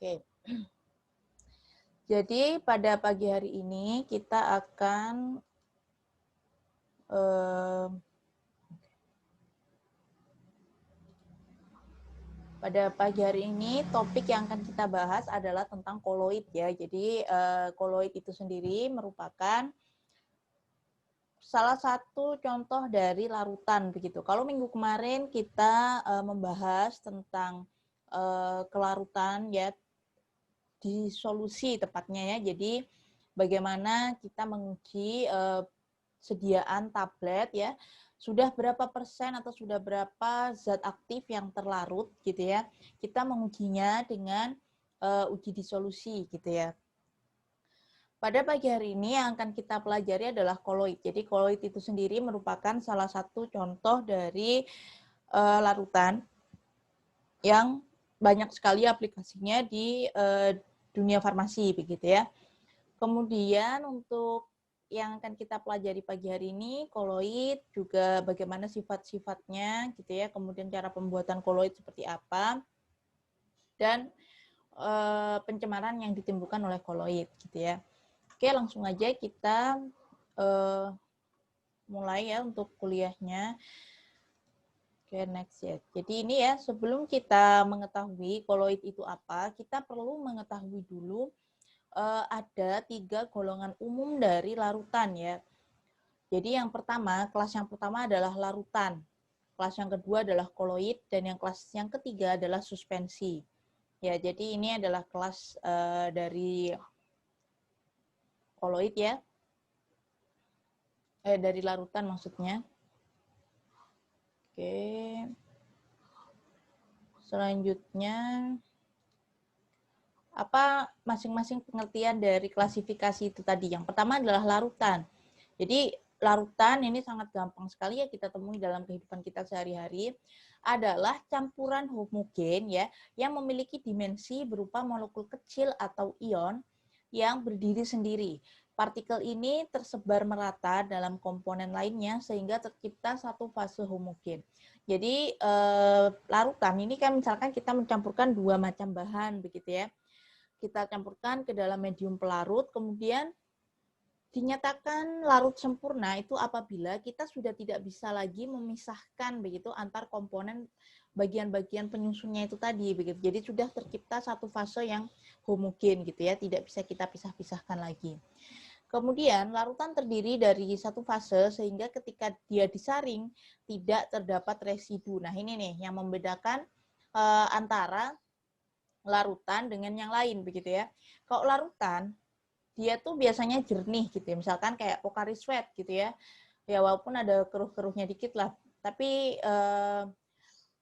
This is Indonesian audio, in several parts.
Oke. Jadi pada pagi hari ini kita akan eh, pada pagi hari ini topik yang akan kita bahas adalah tentang koloid ya. Jadi koloid itu sendiri merupakan salah satu contoh dari larutan begitu. Kalau minggu kemarin kita membahas tentang kelarutan ya, disolusi tepatnya ya. Jadi bagaimana kita menguji sediaan tablet ya, sudah berapa persen atau sudah berapa zat aktif yang terlarut gitu ya. Kita mengujinya dengan uji disolusi gitu ya. Pada pagi hari ini yang akan kita pelajari adalah koloid. Jadi koloid itu sendiri merupakan salah satu contoh dari larutan yang banyak sekali aplikasinya di dunia farmasi begitu ya. Kemudian untuk yang akan kita pelajari pagi hari ini, koloid, juga bagaimana sifat-sifatnya gitu ya, kemudian cara pembuatan koloid seperti apa, dan pencemaran yang ditimbulkan oleh koloid gitu ya. Oke, langsung aja kita mulai ya untuk kuliahnya. Oke, next ya. Jadi ini ya, sebelum kita mengetahui koloid itu apa, kita perlu mengetahui dulu ada 3 golongan umum dari larutan ya. Jadi yang pertama, kelas yang pertama adalah larutan. Kelas yang kedua adalah koloid, dan yang kelas yang ketiga adalah suspensi. Ya, jadi ini adalah kelas dari koloid ya. Dari larutan maksudnya. Oke. Selanjutnya, apa masing-masing pengertian dari klasifikasi itu tadi? Yang pertama adalah larutan. Jadi larutan ini sangat gampang sekali ya kita temui dalam kehidupan kita sehari-hari, adalah campuran homogen ya yang memiliki dimensi berupa molekul kecil atau ion yang berdiri sendiri. Partikel ini tersebar merata dalam komponen lainnya sehingga tercipta satu fase homogen. Jadi larutan ini kan misalkan kita mencampurkan 2 macam bahan begitu ya. Kita campurkan ke dalam medium pelarut, kemudian dinyatakan larut sempurna itu apabila kita sudah tidak bisa lagi memisahkan begitu antar komponen bagian-bagian penyusunnya itu tadi begitu. Jadi sudah tercipta satu fase yang homogen gitu ya, tidak bisa kita pisah-pisahkan lagi. Kemudian larutan terdiri dari satu fase sehingga ketika dia disaring tidak terdapat residu. Nah, ini nih yang membedakan antara larutan dengan yang lain begitu ya. Kalau larutan dia tuh biasanya jernih gitu ya. Misalkan kayak Pocari Sweat gitu ya. Ya walaupun ada keruh-keruhnya dikit lah, tapi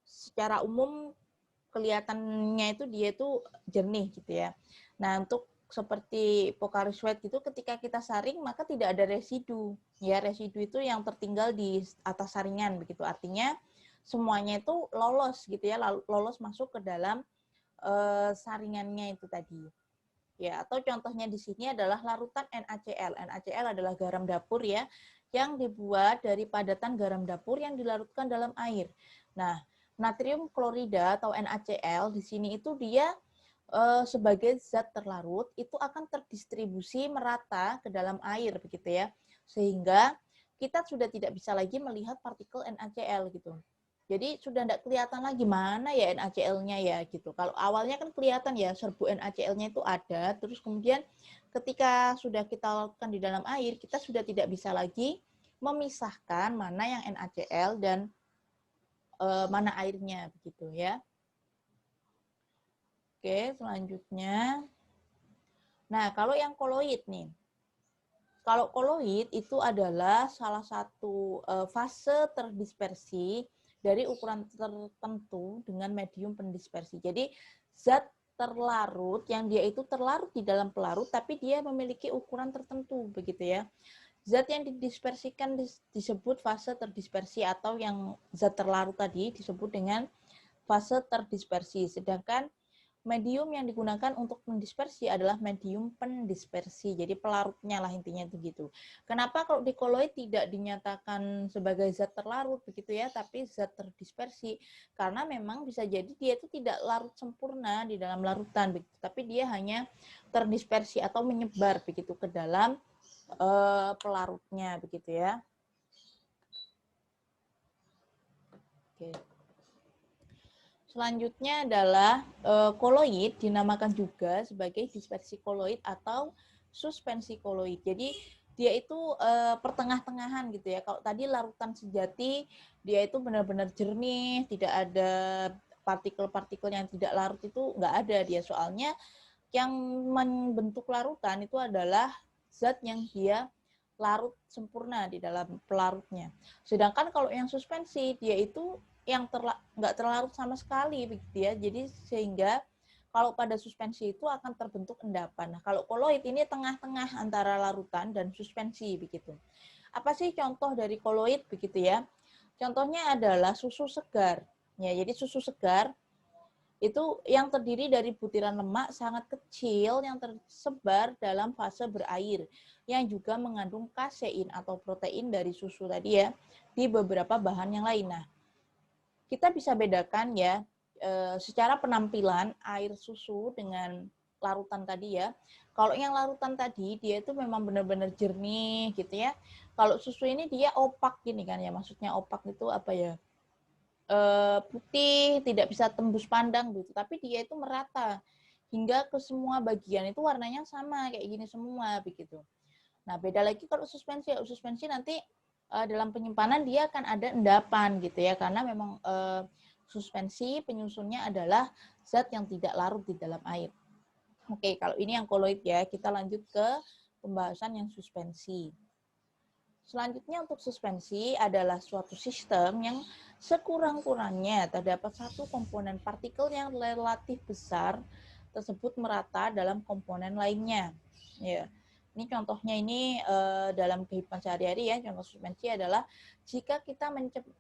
secara umum kelihatannya itu dia itu jernih gitu ya. Nah, untuk seperti Pocari Sweat gitu ketika kita saring maka tidak ada residu. Ya, residu itu yang tertinggal di atas saringan begitu. Artinya semuanya itu lolos gitu ya, lolos masuk ke dalam saringannya itu tadi. Ya, atau contohnya di sini adalah larutan NaCl. NaCl adalah garam dapur ya, yang dibuat dari padatan garam dapur yang dilarutkan dalam air. Nah, natrium klorida atau NaCl di sini itu dia sebagai zat terlarut itu akan terdistribusi merata ke dalam air begitu ya. Sehingga kita sudah tidak bisa lagi melihat partikel NaCl gitu. Jadi sudah tidak kelihatan lagi mana ya NaCl-nya ya gitu. Kalau awalnya kan kelihatan ya serbu NaCl-nya itu ada, terus kemudian ketika sudah kita lakukan di dalam air, kita sudah tidak bisa lagi memisahkan mana yang NaCl dan mana airnya begitu ya. Oke, selanjutnya. Nah, kalau yang koloid nih. Kalau koloid itu adalah salah satu fase terdispersi dari ukuran tertentu dengan medium pendispersi. Jadi zat terlarut yang dia itu terlarut di dalam pelarut tapi dia memiliki ukuran tertentu begitu ya. Zat yang didispersikan disebut fase terdispersi atau yang zat terlarut tadi disebut dengan fase terdispersi. Sedangkan medium yang digunakan untuk mendispersi adalah medium pendispersi. Jadi pelarutnya lah intinya itu gitu. Kenapa kalau di koloid tidak dinyatakan sebagai zat terlarut begitu ya, tapi zat terdispersi? Karena memang bisa jadi dia itu tidak larut sempurna di dalam larutan begitu, tapi dia hanya terdispersi atau menyebar begitu ke dalam pelarutnya begitu ya. Oke. Selanjutnya adalah koloid, dinamakan juga sebagai dispersi koloid atau suspensi koloid. Jadi dia itu pertengah-tengahan gitu ya. Kalau tadi larutan sejati, dia itu benar-benar jernih, tidak ada partikel-partikel yang tidak larut, itu nggak ada dia. Soalnya yang membentuk larutan itu adalah zat yang dia larut sempurna di dalam pelarutnya. Sedangkan kalau yang suspensi, dia itu yang nggak terlarut sama sekali begitu ya. Jadi sehingga kalau pada suspensi itu akan terbentuk endapan. Nah, kalau koloid ini tengah-tengah antara larutan dan suspensi begitu. Apa sih contoh dari koloid begitu ya? Contohnya adalah susu segar. Ya, jadi susu segar itu yang terdiri dari butiran lemak sangat kecil yang tersebar dalam fase berair yang juga mengandung kasein atau protein dari susu tadi ya di beberapa bahan yang lain. Nah, kita bisa bedakan ya secara penampilan air susu dengan larutan tadi ya. Kalau yang larutan tadi dia itu memang benar-benar jernih gitu ya. Kalau susu ini dia opak gini kan ya, maksudnya opak itu apa ya? Putih, tidak bisa tembus pandang gitu, tapi dia itu merata hingga ke semua bagian itu warnanya sama kayak gini semua begitu. Nah, beda lagi kalau suspensi. Suspensi nanti dalam penyimpanan dia akan ada endapan gitu ya, karena memang suspensi penyusunnya adalah zat yang tidak larut di dalam air. Oke, kalau ini yang koloid ya, kita lanjut ke pembahasan yang suspensi. Selanjutnya untuk suspensi adalah suatu sistem yang sekurang-kurangnya terdapat satu komponen partikel yang relatif besar tersebut merata dalam komponen lainnya. Ya. Ini contohnya ini dalam kehidupan sehari-hari ya, contoh suspensi adalah jika kita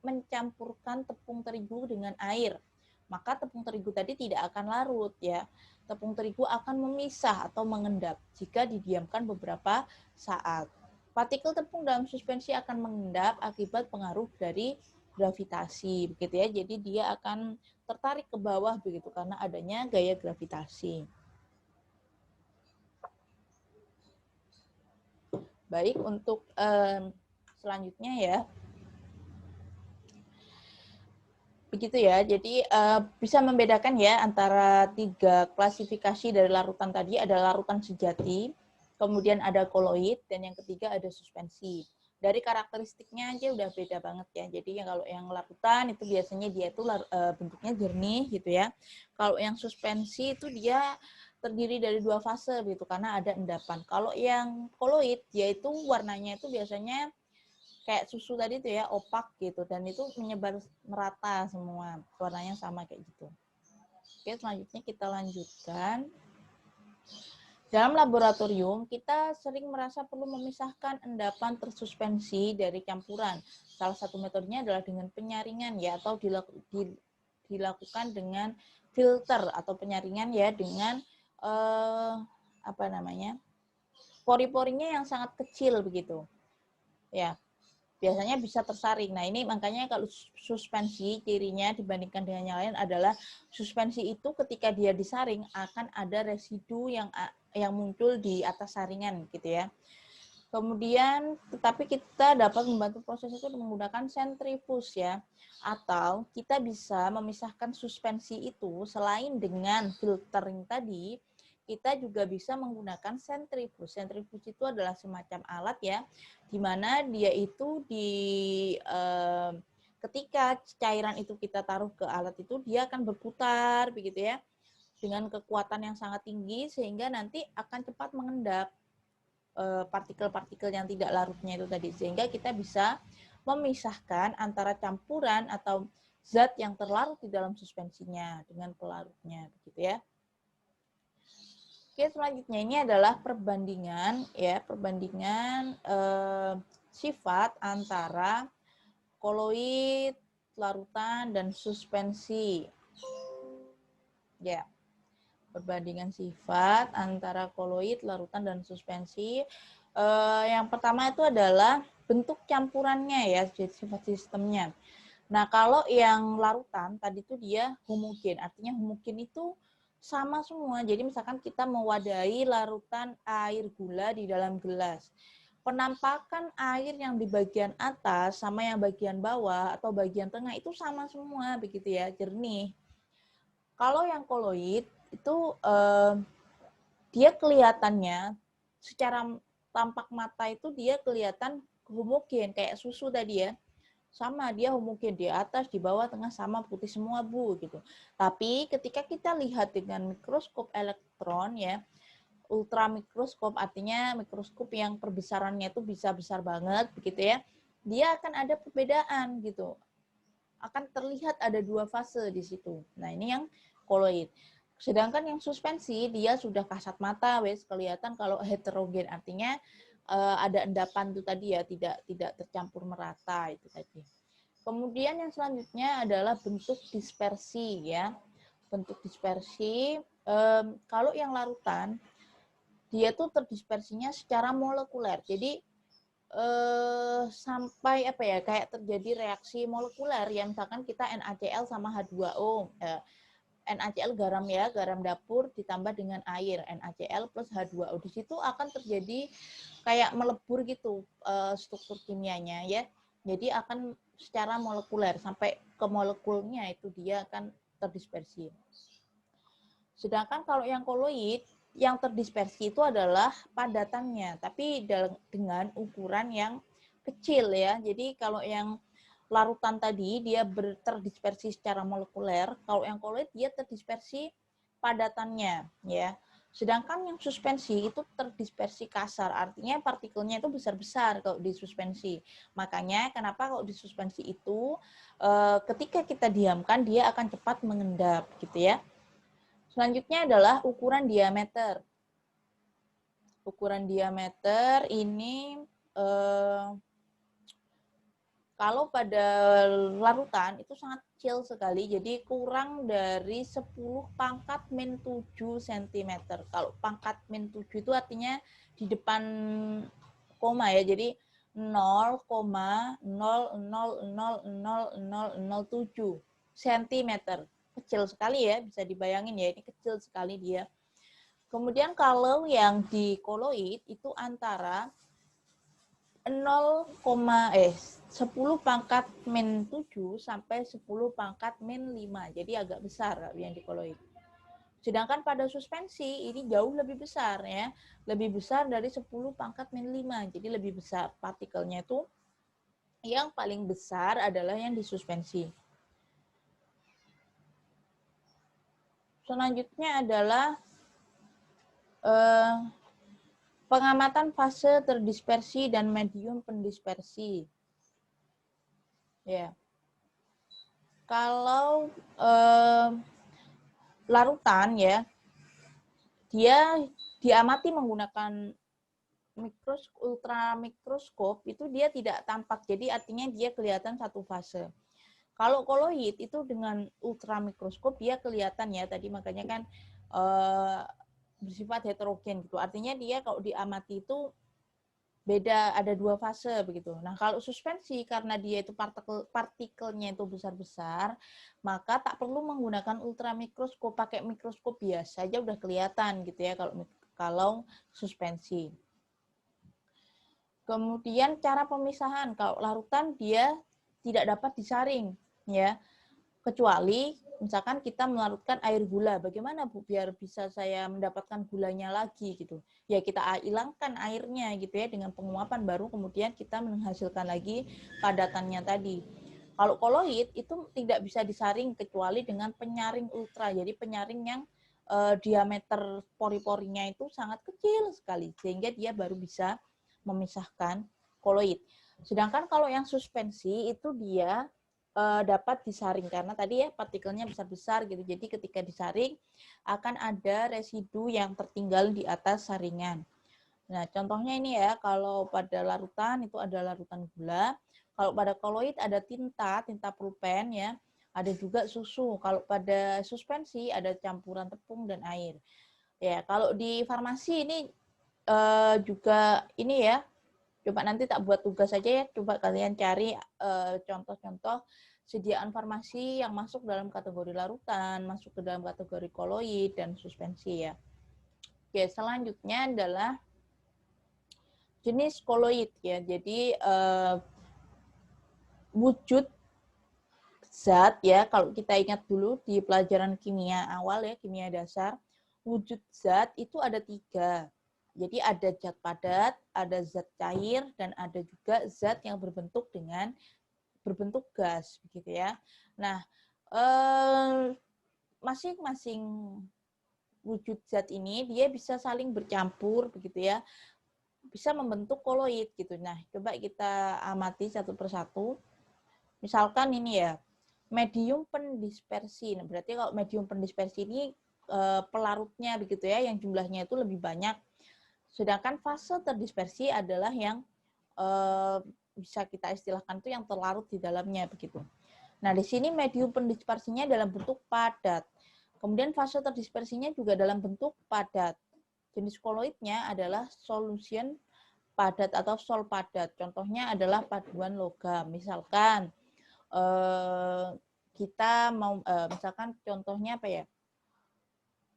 mencampurkan tepung terigu dengan air, maka tepung terigu tadi tidak akan larut ya. Tepung terigu akan memisah atau mengendap jika didiamkan beberapa saat. Partikel tepung dalam suspensi akan mengendap akibat pengaruh dari gravitasi, begitu ya. Jadi dia akan tertarik ke bawah begitu karena adanya gaya gravitasi. Baik, untuk selanjutnya ya. Begitu ya. Jadi bisa membedakan ya antara 3 klasifikasi dari larutan tadi, ada larutan sejati, kemudian ada koloid, dan yang ketiga ada suspensi. Dari karakteristiknya aja udah beda banget ya. Jadi kalau yang larutan itu biasanya dia itu bentuknya jernih gitu ya. Kalau yang suspensi itu dia terdiri dari 2 fase gitu karena ada endapan. Kalau yang koloid yaitu warnanya itu biasanya kayak susu tadi tuh ya, opak gitu, dan itu menyebar merata semua, warnanya sama kayak gitu. Oke, selanjutnya kita lanjutkan. Dalam laboratorium, kita sering merasa perlu memisahkan endapan tersuspensi dari campuran. Salah satu metodenya adalah dengan penyaringan ya, atau dilakukan dengan filter atau penyaringan ya dengan apa namanya, pori-porinya yang sangat kecil begitu. Ya, biasanya bisa tersaring. Nah, ini makanya kalau suspensi cirinya dibandingkan dengan yang lain adalah suspensi itu ketika dia disaring akan ada residu yang muncul di atas saringan gitu ya. Kemudian tetapi kita dapat membantu proses itu menggunakan sentrifuge ya. Atau kita bisa memisahkan suspensi itu selain dengan filtering tadi, kita juga bisa menggunakan sentrifuge. Sentrifuge itu adalah semacam alat ya, di mana dia itu ketika cairan itu kita taruh ke alat itu, dia akan berputar begitu ya, dengan kekuatan yang sangat tinggi sehingga nanti akan cepat mengendap partikel-partikel yang tidak larutnya itu tadi, sehingga kita bisa memisahkan antara campuran atau zat yang terlarut di dalam suspensinya dengan pelarutnya begitu ya. Oke, selanjutnya ini adalah perbandingan ya, perbandingan sifat antara koloid, larutan, dan suspensi. Ya. Perbandingan sifat antara koloid, larutan, dan suspensi. Yang pertama itu adalah bentuk campurannya ya, sifat sistemnya. Nah, kalau yang larutan tadi itu dia homogen, artinya homogen itu sama semua. Jadi misalkan kita mewadahi larutan air gula di dalam gelas. Penampakan air yang di bagian atas sama yang bagian bawah atau bagian tengah itu sama semua, begitu ya, jernih. Kalau yang koloid itu dia kelihatannya secara tampak mata itu dia kelihatan homogen kayak susu tadi ya, sama dia homogen di atas, di bawah, tengah sama putih semua Bu gitu. Tapi ketika kita lihat dengan mikroskop elektron ya, ultramikroskop artinya mikroskop yang perbesarannya itu bisa besar banget begitu ya, dia akan ada perbedaan gitu. Akan terlihat ada dua fase di situ. Nah, ini yang koloid. Sedangkan yang suspensi dia sudah kasat mata wes kelihatan kalau heterogen artinya ada endapan itu tadi ya, tidak tercampur merata itu tadi. Kemudian yang selanjutnya adalah bentuk dispersi ya. Bentuk dispersi kalau yang larutan dia tuh terdispersinya secara molekuler. Jadi sampai apa ya kayak terjadi reaksi molekuler yang misalkan kita NaCl sama H2O. NaCl garam ya, garam dapur ditambah dengan air, NaCl plus H2O. Di situ akan terjadi kayak melebur gitu struktur kimianya ya. Jadi akan secara molekuler sampai ke molekulnya itu dia akan terdispersi. Sedangkan kalau yang koloid yang terdispersi itu adalah padatannya, tapi dengan ukuran yang kecil ya. Jadi kalau yang larutan tadi dia terdispersi secara molekuler, kalau yang koloid dia terdispersi padatannya ya. Sedangkan yang suspensi itu terdispersi kasar, artinya partikelnya itu besar-besar kalau di suspensi. Makanya kenapa kalau di suspensi itu ketika kita diamkan dia akan cepat mengendap gitu ya. Selanjutnya adalah ukuran diameter. Ukuran diameter ini kalau pada larutan itu sangat kecil sekali, jadi kurang dari 10 pangkat min 7 cm. Kalau pangkat min 7 itu artinya di depan koma ya, jadi 0,0000007 cm. Kecil sekali ya, bisa dibayangin ya, ini kecil sekali dia. Kemudian kalau yang di koloid itu antara 10 pangkat min 7 sampai 10 pangkat min 5. Jadi agak besar yang di koloid. Sedangkan pada suspensi ini jauh lebih besar ya. Lebih besar dari 10 pangkat min 5. Jadi lebih besar. Partikelnya itu yang paling besar adalah yang di suspensi. Selanjutnya adalah pengamatan fase terdispersi dan medium pendispersi. Ya. Kalau larutan ya, dia diamati menggunakan ultramikroskop itu dia tidak tampak. Jadi artinya dia kelihatan satu fase. Kalau koloid itu dengan ultramikroskop dia kelihatan ya, tadi makanya kan bersifat heterogen gitu. Artinya dia kalau diamati itu beda, ada dua fase begitu. Nah, kalau suspensi karena dia itu partikelnya itu besar-besar, maka tak perlu menggunakan ultramikroskop, pakai mikroskop biasa aja udah kelihatan gitu ya kalau suspensi. Kemudian cara pemisahan, kalau larutan dia tidak dapat disaring ya. Kecuali misalkan kita melarutkan air gula, bagaimana Bu biar bisa saya mendapatkan gulanya lagi gitu. Ya kita hilangkan airnya gitu ya dengan penguapan, baru kemudian kita menghasilkan lagi padatannya tadi. Kalau koloid itu tidak bisa disaring kecuali dengan penyaring ultra. Jadi penyaring yang diameter pori-porinya itu sangat kecil sekali sehingga dia baru bisa memisahkan koloid. Sedangkan kalau yang suspensi itu dia dapat disaring karena tadi ya partikelnya besar-besar gitu. Jadi ketika disaring akan ada residu yang tertinggal di atas saringan. Nah, contohnya ini ya, kalau pada larutan itu ada larutan gula, kalau pada koloid ada tinta pulpen ya. ada juga susu. Kalau pada suspensi ada campuran tepung dan air. Ya, kalau di farmasi ini juga ini ya, coba nanti tak buat tugas saja ya, coba kalian cari contoh-contoh sediaan farmasi yang masuk dalam kategori larutan, masuk ke dalam kategori koloid dan suspensi ya. Oke, selanjutnya adalah jenis koloid ya. Jadi wujud zat ya, kalau kita ingat dulu di pelajaran kimia awal ya, kimia dasar, wujud zat itu ada 3. Jadi ada zat padat, ada zat cair, dan ada juga zat yang berbentuk gas, begitu ya. Nah, masing-masing wujud zat ini dia bisa saling bercampur, begitu ya, bisa membentuk koloid gitu. Nah, coba kita amati satu persatu. Misalkan ini ya, medium pendispersi. Nah, berarti kalau medium pendispersi ini pelarutnya begitu ya, yang jumlahnya itu lebih banyak. Sedangkan fase terdispersi adalah yang bisa kita istilahkan itu yang terlarut di dalamnya begitu. Nah, di sini medium pendispersinya dalam bentuk padat. Kemudian fase terdispersinya juga dalam bentuk padat. Jenis koloidnya adalah solution padat atau sol padat. Contohnya adalah paduan logam. Misalkan kita mau misalkan contohnya apa ya?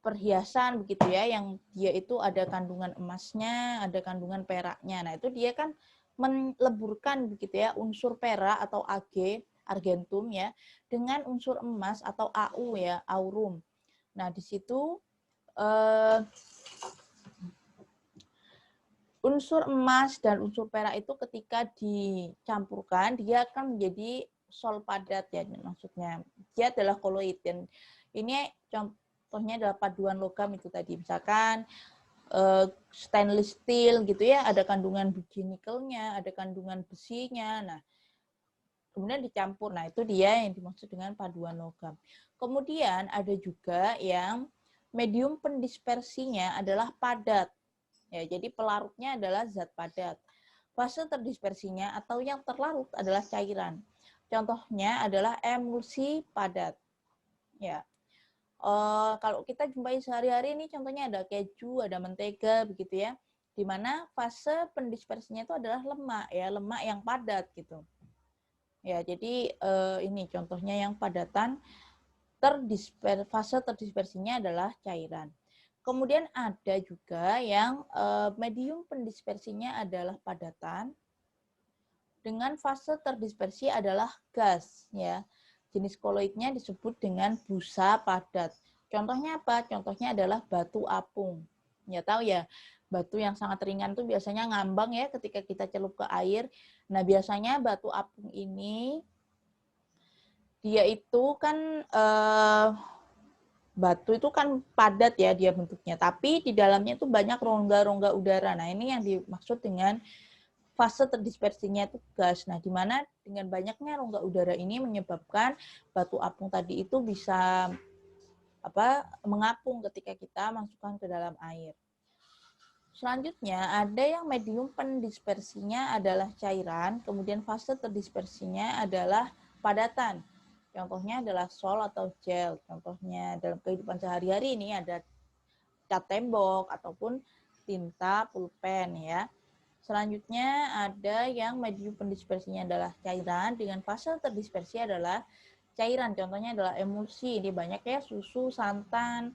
Perhiasan begitu ya, yang dia itu ada kandungan emasnya, ada kandungan peraknya. Nah, itu dia kan meleburkan begitu ya unsur perak atau Ag, argentum ya, dengan unsur emas atau Au ya, aurum. Nah, di situ unsur emas dan unsur perak itu ketika dicampurkan dia akan menjadi sol padat ya, maksudnya dia adalah koloid. Dan ini contohnya adalah paduan logam itu tadi, misalkan stainless steel gitu ya, ada kandungan biji nikelnya, ada kandungan besinya. Nah, kemudian dicampur. Nah, itu dia yang dimaksud dengan paduan logam. Kemudian ada juga yang medium pendispersinya adalah padat. Ya, jadi pelarutnya adalah zat padat. Fase terdispersinya atau yang terlarut adalah cairan. Contohnya adalah emulsi padat. Ya. Kalau kita jumpai sehari-hari ini contohnya ada keju, ada mentega begitu ya. Di mana fase pendispersinya itu adalah lemak ya, lemak yang padat gitu. Ya, jadi ini contohnya yang padatan, fase terdispersinya adalah cairan. Kemudian ada juga yang medium pendispersinya adalah padatan, dengan fase terdispersi adalah gas ya. Jenis koloidnya disebut dengan busa padat. Contohnya apa? Contohnya adalah batu apung. Ya tahu ya, batu yang sangat ringan itu biasanya ngambang ya ketika kita celup ke air. Nah, biasanya batu apung ini dia itu kan batu itu kan padat ya dia bentuknya, tapi di dalamnya itu banyak rongga-rongga udara. Nah, ini yang dimaksud dengan fase terdispersinya itu gas. Nah, di mana dengan banyaknya rongga udara ini menyebabkan batu apung tadi itu bisa mengapung ketika kita masukkan ke dalam air. Selanjutnya ada yang medium pendispersinya adalah cairan, kemudian fase terdispersinya adalah padatan. Contohnya adalah sol atau gel. Contohnya dalam kehidupan sehari-hari ini ada cat tembok ataupun tinta pulpen ya. Selanjutnya ada yang medium pendispersinya adalah cairan dengan fase terdispersi adalah cairan. Contohnya adalah emulsi. Ini banyak ya, susu, santan.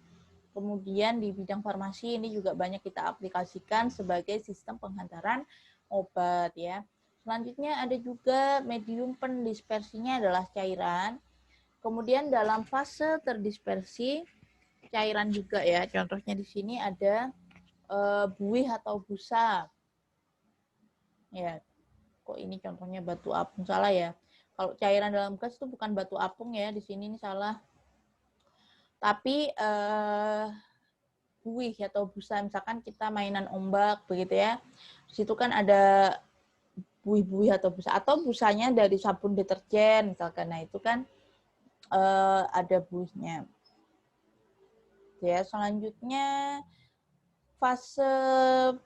Kemudian di bidang farmasi ini juga banyak kita aplikasikan sebagai sistem penghantaran obat ya. Selanjutnya ada juga medium pendispersinya adalah cairan. Kemudian dalam fase terdispersi cairan juga ya. Contohnya di sini ada buih atau busa. Ya, kok ini contohnya batu apung, salah ya. Kalau cairan dalam gas itu bukan batu apung ya, di sini ini salah. Tapi buih atau busa, misalkan kita mainan ombak begitu ya. Di situ kan ada buih-buih atau busa, atau busanya dari sabun deterjen misalkan. Nah, itu kan ada buihnya. Ya, selanjutnya fase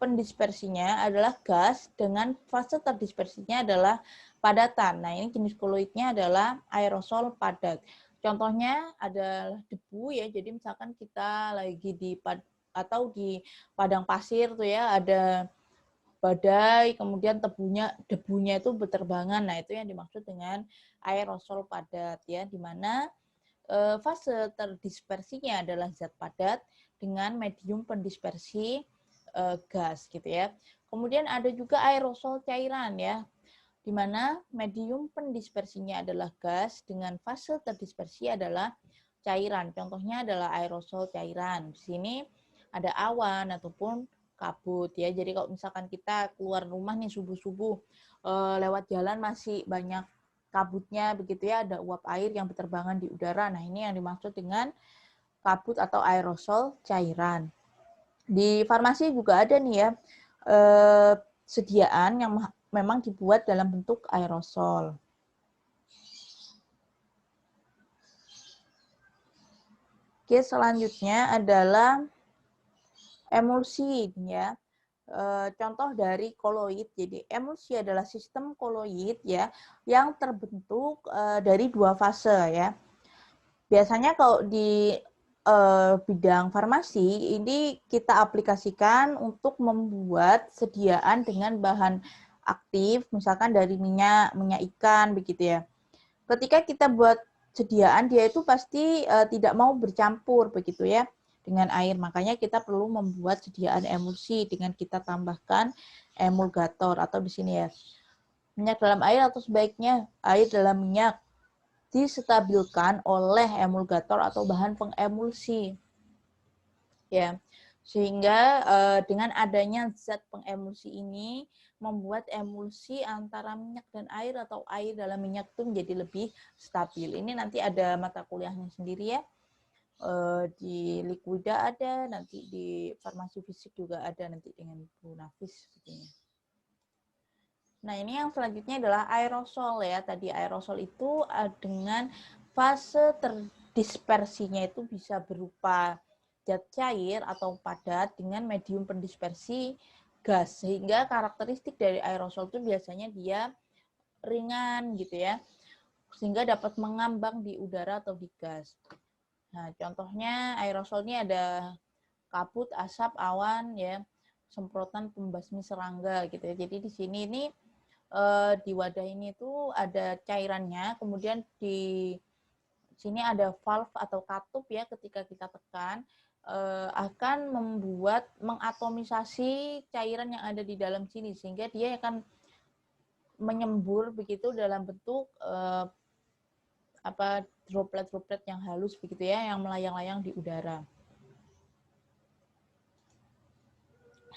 pendispersinya adalah gas dengan fase terdispersinya adalah kepadatan. Nah, ini jenis koloidnya adalah aerosol padat. Contohnya adalah debu ya. Jadi misalkan kita lagi di padang pasir tuh ya, ada badai, kemudian debunya itu berterbangan. Nah, itu yang dimaksud dengan aerosol padat ya, di mana fase terdispersinya adalah zat padat dengan medium pendispersi gas gitu ya. Kemudian ada juga aerosol cairan ya, di mana medium pendispersinya adalah gas dengan fase terdispersi adalah cairan. Contohnya adalah aerosol cairan. Di sini ada awan ataupun kabut ya. Jadi kalau misalkan kita keluar rumah nih subuh-subuh lewat jalan masih banyak kabutnya begitu ya, ada uap air yang berterbangan di udara. Nah, ini yang dimaksud dengan kabut atau aerosol cairan. Di farmasi juga ada nih ya, sediaan yang memang dibuat dalam bentuk aerosol. Oke, selanjutnya adalah emulsi ya. Contoh dari koloid. Jadi emulsi adalah sistem koloid ya yang terbentuk dari dua fase ya. Biasanya kalau di bidang farmasi ini kita aplikasikan untuk membuat sediaan dengan bahan aktif, misalkan dari minyak ikan begitu ya. Ketika kita buat sediaan, dia itu pasti tidak mau bercampur begitu ya dengan air. Makanya kita perlu membuat sediaan emulsi dengan kita tambahkan emulgator atau di sini ya minyak dalam air atau sebaiknya air dalam minyak distabilkan oleh emulgator atau bahan pengemulsi. Ya. Sehingga dengan adanya zat pengemulsi ini membuat emulsi antara minyak dan air atau air dalam minyak itu menjadi lebih stabil. Ini nanti ada mata kuliahnya sendiri ya. Di Liquida ada, nanti di farmasi fisik juga ada nanti dengan Bu Nafis sepertinya. Nah, ini yang selanjutnya adalah aerosol ya. Tadi aerosol itu dengan fase terdispersinya itu bisa berupa zat cair atau padat dengan medium pendispersi gas. Sehingga karakteristik dari aerosol itu biasanya dia ringan gitu ya. Sehingga dapat mengambang di udara atau di gas. Nah, contohnya aerosol ini ada kabut, asap, awan ya, semprotan pembasmi serangga gitu ya. Jadi di sini ini di wadah ini tuh ada cairannya, kemudian di sini ada valve atau katup ya, ketika kita tekan akan membuat mengatomisasi cairan yang ada di dalam sini sehingga dia akan menyembur begitu dalam bentuk droplet-droplet yang halus begitu ya, yang melayang-layang di udara.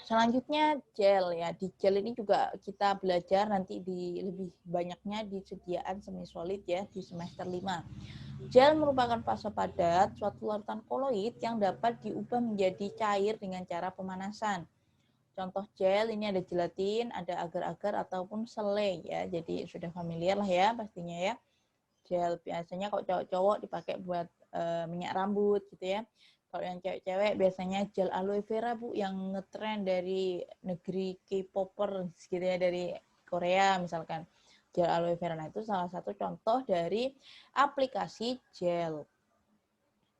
Selanjutnya gel ya. Di gel ini juga kita belajar nanti di lebih banyaknya di sediaan semi solid ya di semester 5. Gel merupakan fase padat suatu larutan koloid yang dapat diubah menjadi cair dengan cara pemanasan. Contoh gel ini ada gelatin, ada agar-agar ataupun selai ya. Jadi sudah familiar lah ya pastinya ya. Gel biasanya kok cowok-cowok dipakai buat minyak rambut gitu ya. Kalau yang cewek-cewek biasanya gel aloe vera Bu yang ngetren dari negeri K-popers gitu ya, dari Korea misalkan. Gel aloe vera, nah itu salah satu contoh dari aplikasi gel.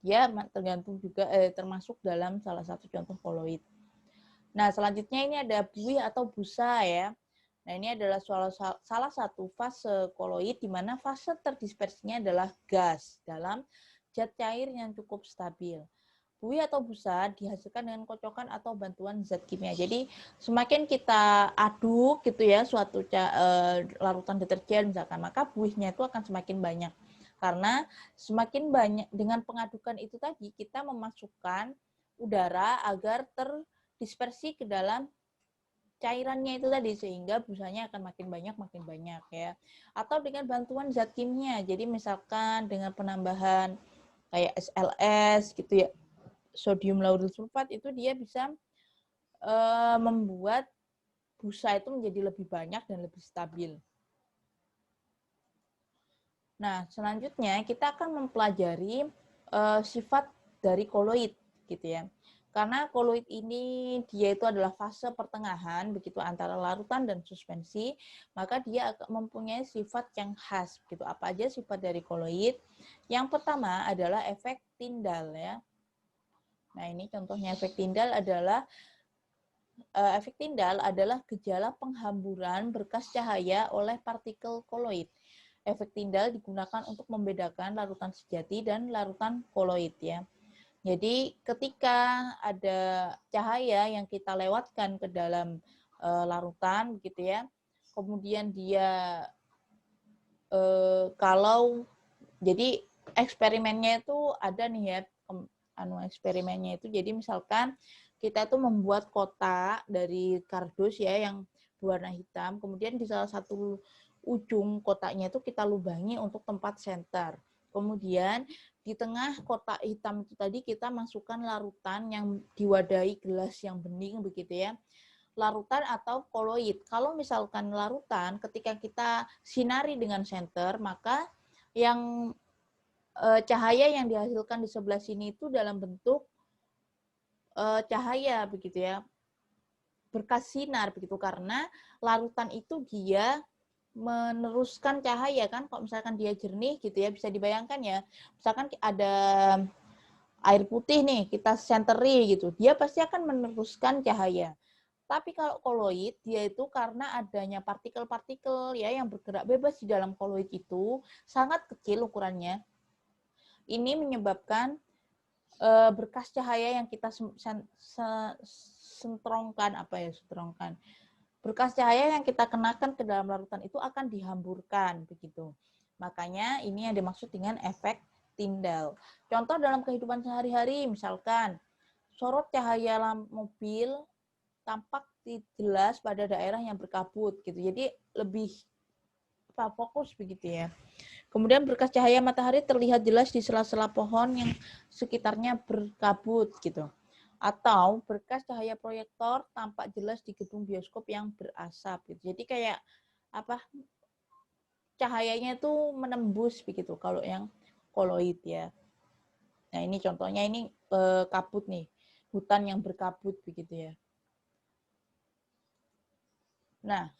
Ya tergantung juga termasuk dalam salah satu contoh koloid. Nah selanjutnya ini ada buih atau busa ya. Nah ini adalah salah satu fase koloid di mana fase terdispersinya adalah gas dalam zat cair yang cukup stabil. Buih atau busa dihasilkan dengan kocokan atau bantuan zat kimia. Jadi semakin kita aduk gitu ya suatu larutan deterjen misalkan, maka buihnya itu akan semakin banyak. Karena semakin banyak dengan pengadukan itu tadi kita memasukkan udara agar terdispersi ke dalam cairannya itu tadi sehingga busanya akan makin banyak ya. Atau dengan bantuan zat kimia. Jadi misalkan dengan penambahan kayak SLS gitu ya, sodium lauryl sulfat, itu dia bisa membuat busa itu menjadi lebih banyak dan lebih stabil. Nah, selanjutnya kita akan mempelajari sifat dari koloid gitu ya. Karena koloid ini dia itu adalah fase pertengahan begitu antara larutan dan suspensi, maka dia akan mempunyai sifat yang khas begitu. Apa aja sifat dari koloid? Yang pertama adalah efek Tyndall ya. Nah, ini contohnya efek Tyndall adalah gejala penghamburan berkas cahaya oleh partikel koloid. Efek Tyndall digunakan untuk membedakan larutan sejati dan larutan koloid ya. Jadi ketika ada cahaya yang kita lewatkan ke dalam larutan gitu ya, kemudian dia kalau jadi eksperimennya itu ada nih ya, eksperimennya itu jadi misalkan kita tuh membuat kotak dari kardus ya yang berwarna hitam, kemudian di salah satu ujung kotaknya itu kita lubangi untuk tempat senter. Kemudian di tengah kotak hitam itu tadi kita masukkan larutan yang diwadahi gelas yang bening begitu ya. Larutan atau koloid. Kalau misalkan larutan ketika kita sinari dengan senter, maka yang cahaya yang dihasilkan di sebelah sini itu dalam bentuk cahaya begitu ya. Berkas sinar begitu karena larutan itu dia meneruskan cahaya kan, kalau misalkan dia jernih gitu ya, bisa dibayangkan ya, misalkan ada air putih nih, kita senteri gitu, dia pasti akan meneruskan cahaya. Tapi kalau koloid, dia itu karena adanya partikel-partikel ya yang bergerak bebas di dalam koloid itu sangat kecil ukurannya. Ini menyebabkan berkas cahaya yang kita sentrongkan, berkas cahaya yang kita kenakan ke dalam larutan itu akan dihamburkan begitu. Makanya ini yang dimaksud dengan efek Tyndall. Contoh dalam kehidupan sehari-hari, misalkan sorot cahaya lampu mobil tampak jelas pada daerah yang berkabut gitu. Jadi lebih fokus begitu ya. Kemudian berkas cahaya matahari terlihat jelas di sela-sela pohon yang sekitarnya berkabut gitu. Atau berkas cahaya proyektor tampak jelas di gedung bioskop yang berasap gitu. Jadi kayak apa? Cahayanya itu menembus begitu kalau yang koloid ya. Nah, ini contohnya ini kabut nih. Hutan yang berkabut begitu ya. Nah,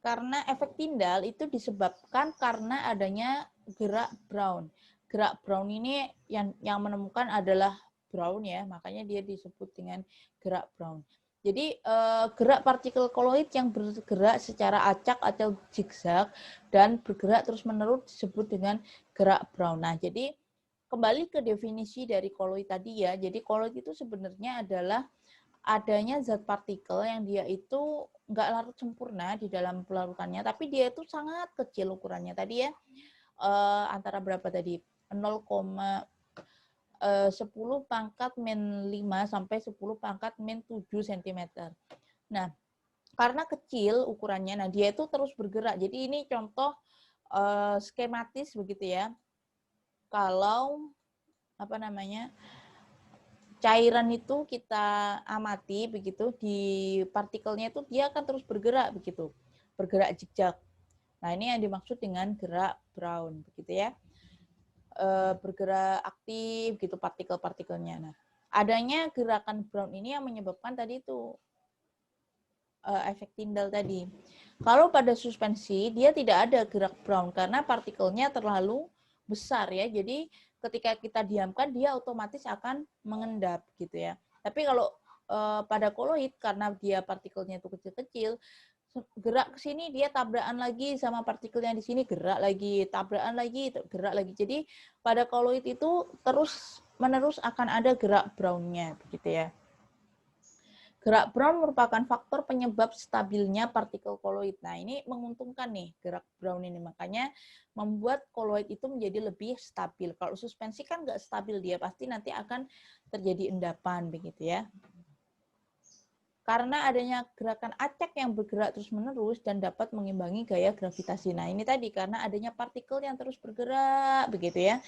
karena efek Tyndall itu disebabkan karena adanya gerak Brown. Gerak Brown ini yang menemukan adalah Brown ya, makanya dia disebut dengan gerak Brown. Jadi gerak partikel koloid yang bergerak secara acak atau zigzag dan bergerak terus-menerus disebut dengan gerak Brown. Nah, jadi kembali ke definisi dari koloid tadi ya. Jadi koloid itu sebenarnya adalah adanya zat partikel yang dia itu nggak larut sempurna di dalam pelarutannya, tapi dia itu sangat kecil ukurannya tadi ya, antara berapa tadi 0,10 pangkat min 5 sampai 10 pangkat min 7 cm. Nah, karena kecil ukurannya, nah dia itu terus bergerak. Jadi ini contoh skematis begitu ya. Kalau apa namanya? Cairan itu kita amati begitu di partikelnya itu dia akan terus bergerak begitu, bergerak zigzag. Nah, ini yang dimaksud dengan gerak Brown begitu ya. Bergerak aktif gitu partikel-partikelnya. Nah, adanya gerakan Brown ini yang menyebabkan tadi itu efek Tyndall tadi. Kalau pada suspensi dia tidak ada gerak Brown karena partikelnya terlalu besar ya. Jadi ketika kita diamkan dia otomatis akan mengendap gitu ya. Tapi kalau pada koloid karena dia partikelnya itu kecil-kecil, gerak ke sini dia tabrakan lagi sama partikel yang di sini, gerak lagi, tabrakan lagi, gerak lagi. Jadi pada koloid itu terus menerus akan ada gerak Brown-nya begitu ya. Gerak Brown merupakan faktor penyebab stabilnya partikel koloid. Nah, ini menguntungkan nih gerak Brown ini. Makanya membuat koloid itu menjadi lebih stabil. Kalau suspensi kan nggak stabil, dia pasti nanti akan terjadi endapan begitu ya. Karena adanya gerakan acak yang bergerak terus-menerus dan dapat mengimbangi gaya gravitasi. Nah, ini tadi karena adanya partikel yang terus bergerak begitu ya.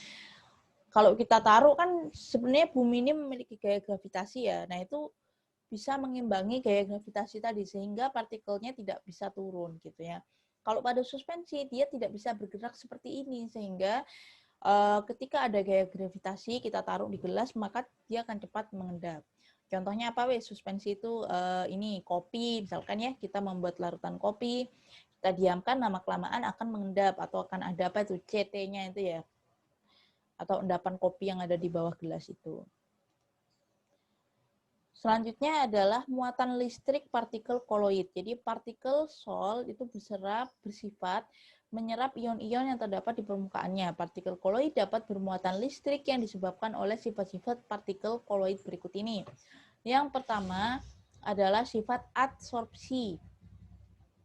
Kalau kita taruh kan sebenarnya bumi ini memiliki gaya gravitasi ya. Nah, itu bisa mengimbangi gaya gravitasi tadi sehingga partikelnya tidak bisa turun gitu ya. Kalau pada suspensi dia tidak bisa bergerak seperti ini sehingga ketika ada gaya gravitasi kita taruh di gelas maka dia akan cepat mengendap. Contohnya apa weh? Suspensi itu ini kopi, misalkan ya kita membuat larutan kopi, kita diamkan lama-kelamaan akan mengendap atau akan ada apa itu CT-nya itu ya, atau endapan kopi yang ada di bawah gelas itu. Selanjutnya adalah muatan listrik partikel koloid. Jadi partikel sol itu bersifat menyerap ion-ion yang terdapat di permukaannya. Partikel koloid dapat bermuatan listrik yang disebabkan oleh sifat-sifat partikel koloid berikut ini. Yang pertama adalah sifat adsorpsi.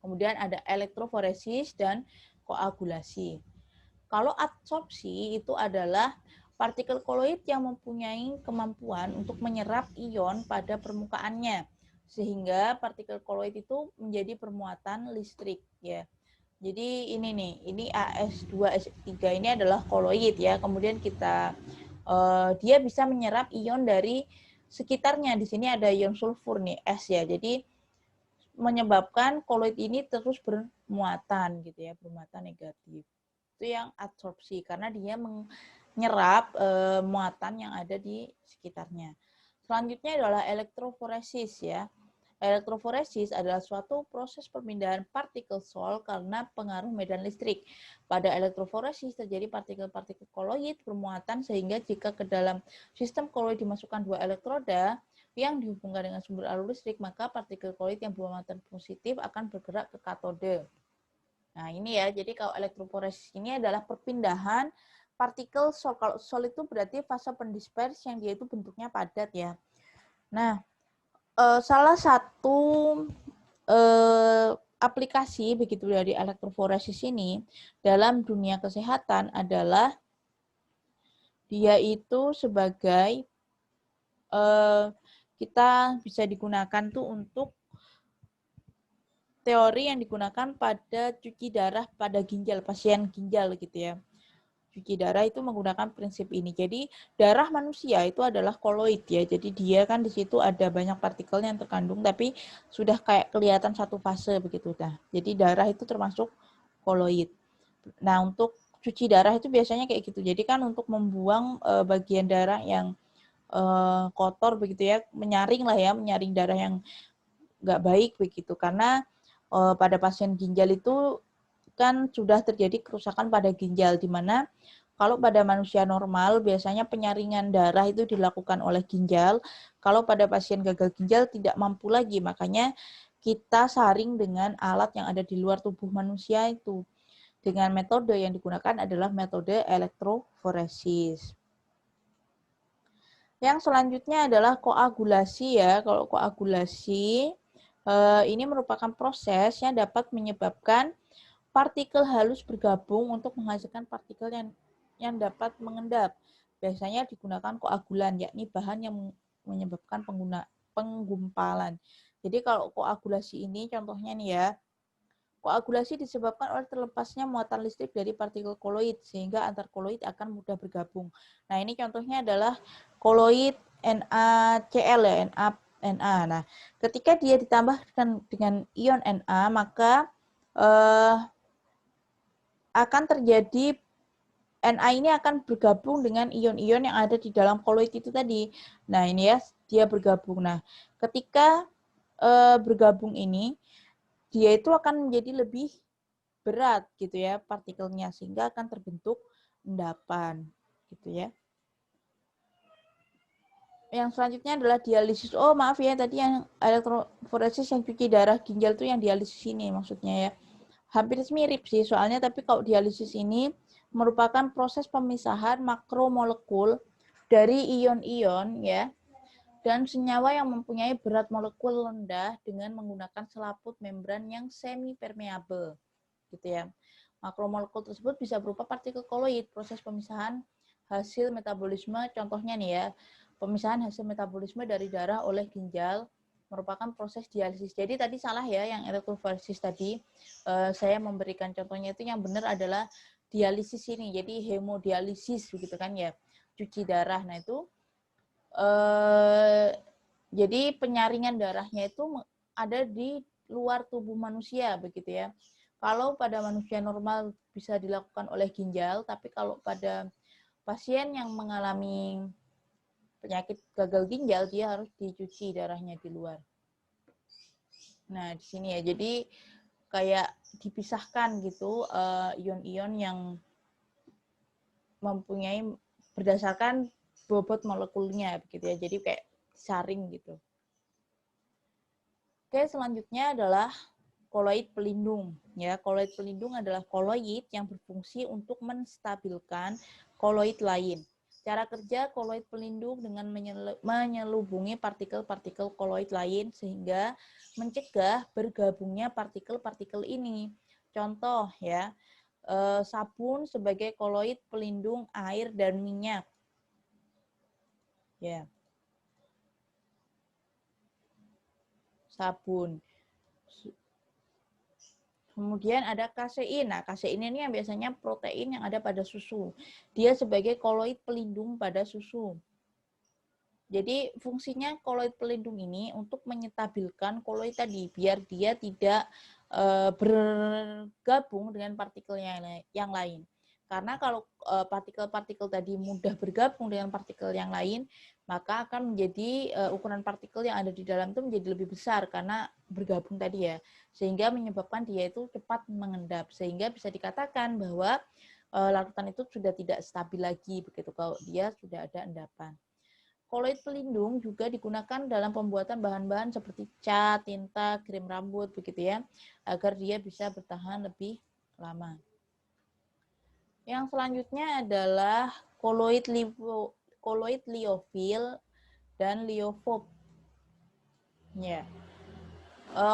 Kemudian ada elektroforesis dan koagulasi. Kalau adsorpsi itu adalah partikel koloid yang mempunyai kemampuan untuk menyerap ion pada permukaannya, sehingga partikel koloid itu menjadi bermuatan listrik ya. Jadi ini nih, ini AS2S3 ini adalah koloid ya. Kemudian dia bisa menyerap ion dari sekitarnya. Di sini ada ion sulfur nih, S ya. Jadi menyebabkan koloid ini terus bermuatan gitu ya, bermuatan negatif. Itu yang adsorpsi karena dia menyerap muatan yang ada di sekitarnya. Selanjutnya adalah elektroforesis ya. Elektroforesis adalah suatu proses perpindahan partikel sol karena pengaruh medan listrik. Pada elektroforesis terjadi partikel-partikel koloid bermuatan sehingga jika ke dalam sistem koloid dimasukkan dua elektroda yang dihubungkan dengan sumber arus listrik, maka partikel koloid yang bermuatan positif akan bergerak ke katode. Nah ini ya, jadi kalau elektroforesis ini adalah perpindahan partikel sol. Kalau sol itu berarti fase pendispers yang dia itu bentuknya padat ya. Nah, salah satu aplikasi begitu dari elektroforesis ini dalam dunia kesehatan adalah dia itu sebagai kita bisa digunakan tuh untuk teori yang digunakan pada cuci darah pada ginjal, pasien ginjal gitu ya. Cuci darah itu menggunakan prinsip ini. Jadi darah manusia itu adalah koloid ya. Jadi dia kan di situ ada banyak partikel yang terkandung tapi sudah kayak kelihatan satu fase begitu dah. Jadi darah itu termasuk koloid. Nah, untuk cuci darah itu biasanya kayak gitu. Jadi kan untuk membuang bagian darah yang kotor begitu ya, menyaring lah ya, menyaring darah yang nggak baik begitu. Karena pada pasien ginjal itu kan sudah terjadi kerusakan pada ginjal, di mana kalau pada manusia normal biasanya penyaringan darah itu dilakukan oleh ginjal. Kalau pada pasien gagal ginjal tidak mampu lagi, makanya kita saring dengan alat yang ada di luar tubuh manusia itu. Dengan metode yang digunakan adalah metode elektroforesis. Yang selanjutnya adalah koagulasi ya. Kalau koagulasi ini merupakan proses yang dapat menyebabkan partikel halus bergabung untuk menghasilkan partikel yang dapat mengendap. Biasanya digunakan koagulan, yakni bahan yang menyebabkan penggumpalan. Jadi kalau koagulasi ini contohnya nih ya, koagulasi disebabkan oleh terlepasnya muatan listrik dari partikel koloid, sehingga antar koloid akan mudah bergabung. Nah ini contohnya adalah koloid NaCl ya, Na. Nah ketika dia ditambahkan dengan ion Na, maka akan terjadi Na ini akan bergabung dengan ion-ion yang ada di dalam koloid itu tadi. Nah, ini ya, dia bergabung. Nah, ketika bergabung ini, dia itu akan menjadi lebih berat gitu ya partikelnya, sehingga akan terbentuk endapan gitu ya. Yang selanjutnya adalah dialisis. Oh, maaf ya, tadi yang elektroforesis yang cuci darah ginjal itu yang dialisis ini maksudnya ya. Hampir mirip sih soalnya, tapi kalau dialisis ini merupakan proses pemisahan makromolekul dari ion-ion ya dan senyawa yang mempunyai berat molekul rendah dengan menggunakan selaput membran yang semi permeabel gitu ya. Makromolekul tersebut bisa berupa partikel koloid. Proses pemisahan hasil metabolisme contohnya nih ya, pemisahan hasil metabolisme dari darah oleh ginjal merupakan proses dialisis. Jadi tadi salah ya yang elektroforesis tadi. Saya memberikan contohnya itu yang benar adalah dialisis ini. Jadi hemodialisis begitu kan ya. Cuci darah. Nah itu jadi penyaringan darahnya itu ada di luar tubuh manusia begitu ya. Kalau pada manusia normal bisa dilakukan oleh ginjal, tapi kalau pada pasien yang mengalami penyakit gagal ginjal, dia harus dicuci darahnya di luar. Nah, di sini ya, jadi kayak dipisahkan gitu ion-ion yang mempunyai berdasarkan bobot molekulnya begitu ya. Jadi kayak saring gitu. Oke, selanjutnya adalah koloid pelindung. Ya, koloid pelindung adalah koloid yang berfungsi untuk menstabilkan koloid lain. Cara kerja koloid pelindung dengan menyelubungi partikel-partikel koloid lain sehingga mencegah bergabungnya partikel-partikel ini. Contoh ya, sabun sebagai koloid pelindung air dan minyak. Ya. Sabun. Kemudian ada kasein. Nah, kasein ini yang biasanya protein yang ada pada susu. Dia sebagai koloid pelindung pada susu. Jadi fungsinya koloid pelindung ini untuk menyetabilkan koloid tadi biar dia tidak bergabung dengan partikel yang lain. Karena kalau partikel-partikel tadi mudah bergabung dengan partikel yang lain, maka akan menjadi ukuran partikel yang ada di dalam itu menjadi lebih besar karena bergabung tadi ya. Sehingga menyebabkan dia itu cepat mengendap. Sehingga bisa dikatakan bahwa larutan itu sudah tidak stabil lagi begitu kalau dia sudah ada endapan. Koloid pelindung juga digunakan dalam pembuatan bahan-bahan seperti cat, tinta, krim rambut begitu ya, agar dia bisa bertahan lebih lama. Yang selanjutnya adalah koloid liofil dan liofob. Ya.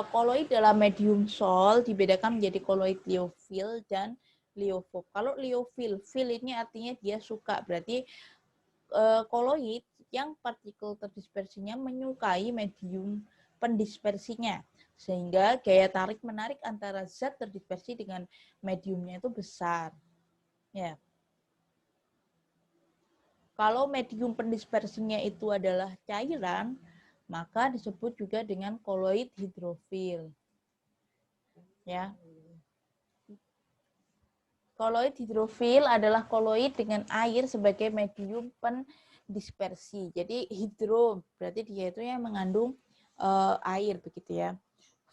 Koloid dalam medium sol dibedakan menjadi koloid liofil dan liofob. Kalau liofil, fil ini artinya dia suka, berarti koloid yang partikel terdispersinya menyukai medium pendispersinya, sehingga gaya tarik-menarik antara zat terdispersi dengan mediumnya itu besar. Ya. Kalau medium pendispersinya itu adalah cairan, maka disebut juga dengan koloid hidrofil. Ya. Koloid hidrofil adalah koloid dengan air sebagai medium pendispersi. Jadi hidro berarti dia itu yang mengandung air begitu ya.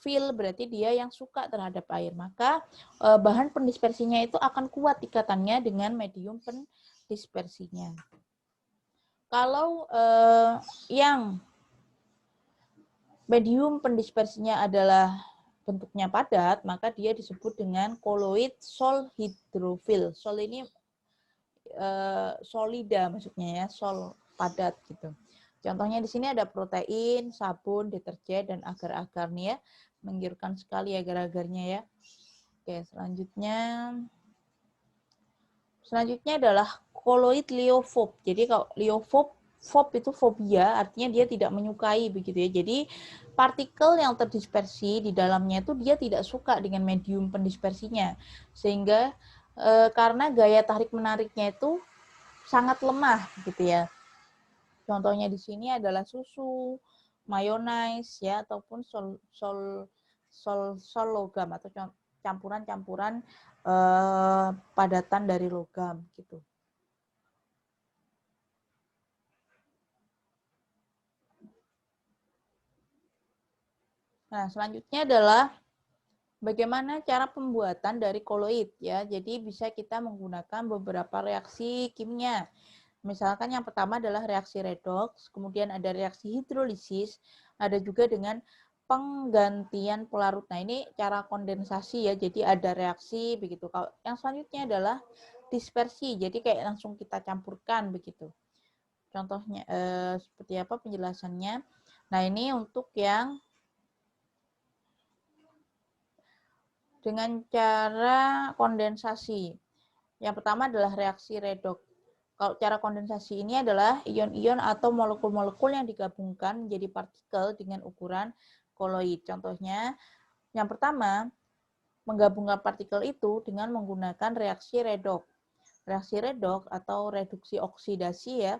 Fil berarti dia yang suka terhadap air. Maka bahan pendispersinya itu akan kuat ikatannya dengan medium pendispersinya. Kalau yang medium pendispersinya adalah bentuknya padat, maka dia disebut dengan koloid sol hidrofil. Sol ini solida maksudnya ya, sol padat gitu. Contohnya di sini ada protein, sabun, deterjen, dan agar-agar nih ya. Menggiurkan sekali agar-agarnya ya. Oke, selanjutnya adalah koloid liofob. Jadi kalau liofob, fob itu fobia, artinya dia tidak menyukai begitu ya. Jadi partikel yang terdispersi di dalamnya itu dia tidak suka dengan medium pendispersinya. Sehingga karena gaya tarik menariknya itu sangat lemah gitu ya. Contohnya di sini adalah susu, mayonnaise ya ataupun sol logam atau campuran-campuran padatan dari logam gitu. Nah, selanjutnya adalah bagaimana cara pembuatan dari koloid ya. Jadi bisa kita menggunakan beberapa reaksi kimia. Misalkan yang pertama adalah reaksi redoks, kemudian ada reaksi hidrolisis, ada juga dengan penggantian pelarut. Nah, ini cara kondensasi ya. Jadi ada reaksi begitu. Yang selanjutnya adalah dispersi. Jadi kayak langsung kita campurkan begitu. Contohnya seperti apa penjelasannya? Nah, ini untuk yang dengan cara kondensasi. Yang pertama adalah reaksi redoks. Kalau cara kondensasi ini adalah ion-ion atau molekul-molekul yang digabungkan menjadi partikel dengan ukuran koloid. Contohnya, yang pertama, menggabungkan partikel itu dengan menggunakan reaksi redoks. Reaksi redoks atau reduksi oksidasi ya,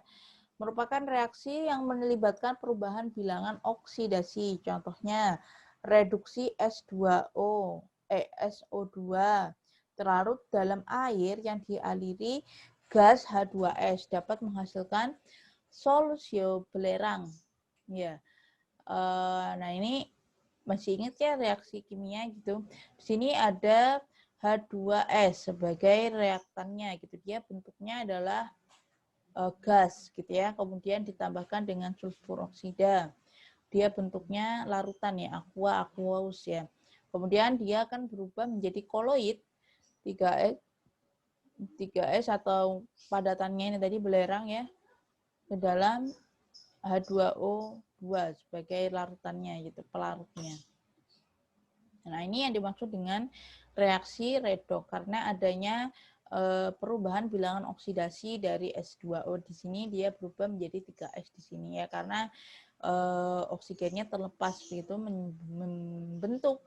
merupakan reaksi yang melibatkan perubahan bilangan oksidasi. Contohnya, reduksi SO2 terlarut dalam air yang dialiri gas H2S dapat menghasilkan solusio belerang. Ya. Nah, ini masih ingat ya reaksi kimia gitu. Di sini ada H2S sebagai reaktannya gitu. Dia bentuknya adalah gas gitu ya. Kemudian ditambahkan dengan sulfur oksida. Dia bentuknya larutan ya, aqueous ya. Kemudian dia akan berubah menjadi koloid 3S atau padatannya ini tadi belerang ya ke dalam H2O2 sebagai larutannya gitu, pelarutnya. Nah, ini yang dimaksud dengan reaksi redox karena adanya perubahan bilangan oksidasi dari S2O di sini dia berubah menjadi 3S di sini ya karena oksigennya terlepas begitu membentuk